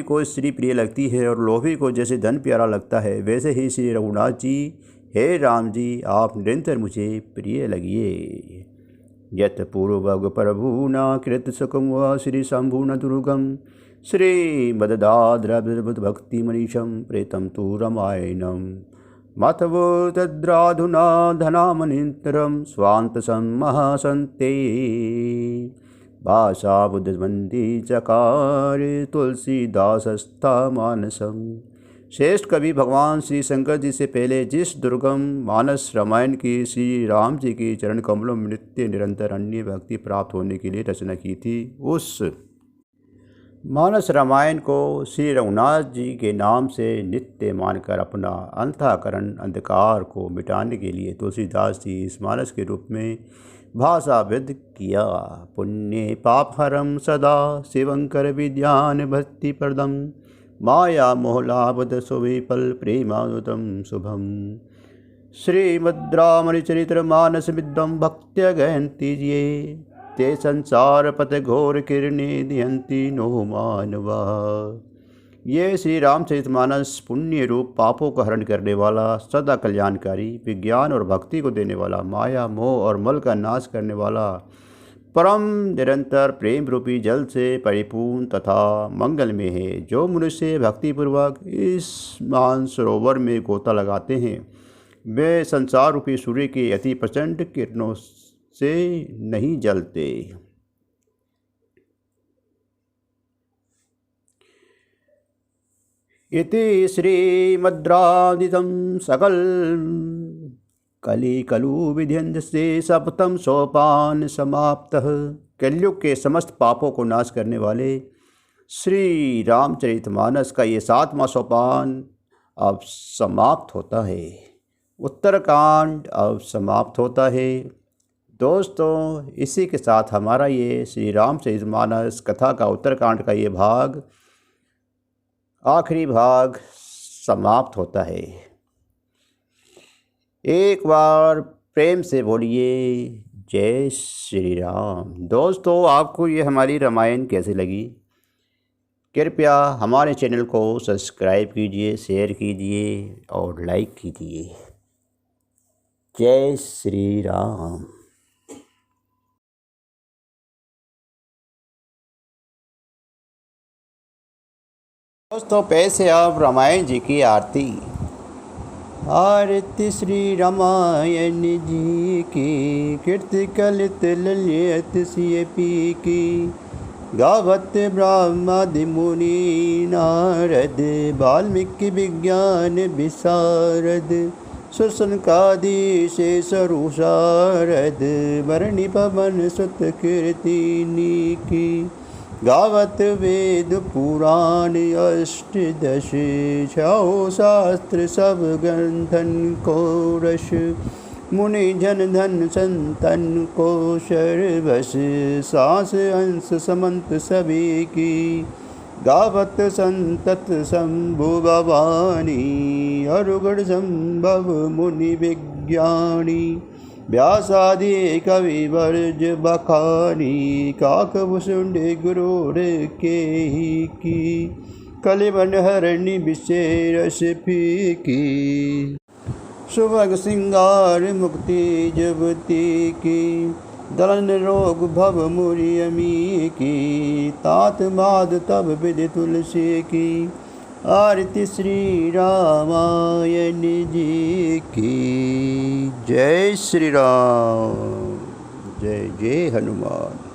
को स्त्री प्रिय लगती है और लोभी को जैसे धन प्यारा लगता है, वैसे ही श्री रघुनाथ जी, हे राम जी, आप निरंतर मुझे प्रिय लगिए। यत पूर्वग प्रभु न कृत सकम व श्री शंभु न दुर्गम, श्रीमद्दाद्रभक्तिमनीशं प्रेतं तु रामायणं माधवो तद्राधुना धनामनिन्तरं स्वान्तसं महासन्ते भाषा बुद्धवन्दी चकार तुलसीदासस्था मानसम। श्रेष्ठ कवि भगवान श्री शंकर जी से पहले जिस दुर्गम मानस रामायण की श्री राम जी के चरण कमलों में नित्य निरंतर अन्य भक्ति प्राप्त होने के लिए रचना की थी, उस मानस रामायण को श्री रघुनाथ जी के नाम से नित्य मानकर अपना अंतःकरण अंधकार को मिटाने के लिए तुलसीदास जी इस मानस के रूप में भाषाविद किया। पुण्य पापहरम सदा शिवंकर विद्यान भक्ति प्रदम माया मोहलाभद सुविफल प्रेमानुतम शुभम। श्रीमद्रामचरित्र मानस विद्वम भक्त्य गहंती जिये ते संसार पथ घोर किरणे दिहंती नो मानवा। ये श्री रामचरितमानस पुण्य रूप पापों का हरण करने वाला, सदा कल्याणकारी, विज्ञान और भक्ति को देने वाला, माया मोह और मल का नाश करने वाला, परम निरंतर प्रेम रूपी जल से परिपूर्ण तथा मंगल में है। जो मनुष्य भक्तिपूर्वक इस मान सरोवर में गोता लगाते हैं वे संसार रूपी सूर्य के अति प्रचंड किरणों से नहीं जलते। इति श्रीमद्रादितं सकल कली कलु विध्यंत से सप्तम सोपान समाप्तः। कलयुग के समस्त पापों को नाश करने वाले श्री रामचरितमानस का ये 7वां सोपान अब समाप्त होता है। उत्तरकांड अब समाप्त होता है। दोस्तों, इसी के साथ हमारा ये श्री रामचरितमानस कथा का उत्तरकांड का ये भाग, आखिरी भाग समाप्त होता है। एक बार प्रेम से बोलिए जय श्री राम। दोस्तों, आपको ये हमारी रामायण कैसी लगी? कृपया हमारे चैनल को सब्सक्राइब कीजिए, शेयर कीजिए और लाइक कीजिए। जय श्री राम। दोस्तों, पैसे आप रामायण जी की आरती। आरती श्री रामायण जी की, कीर्ति कलित ललित सिय पी की। गावत ब्रह्मादि मुनि नारद, वाल्मीकि विज्ञान विशारद। सुसनकादि शेष रुषारद, वरणी पवन सुत कीर्तिनी की। गावत वेद पुराण अष्टदश, 6 शास्त्र सब ग्रंथन को रस। मुनि जन धन संतन को सर्वस, सास अंश समंत सभी की। गावत संतत शंभु भवानी, अरुगढ़ संभव मुनि विज्ञानी। व्यासादि कवि वर्ज बखानी, काकभूषुंड गुरुर के ही की। कलिबन हरणी विशेष फीकी, सुभग सिंगार मुक्ति जबती की। दलन रोग भव मुरियमी की, तात माद तब विधि तुलसी की। आरती श्री रामायण जी की। जय श्री राम। जय जय हनुमान।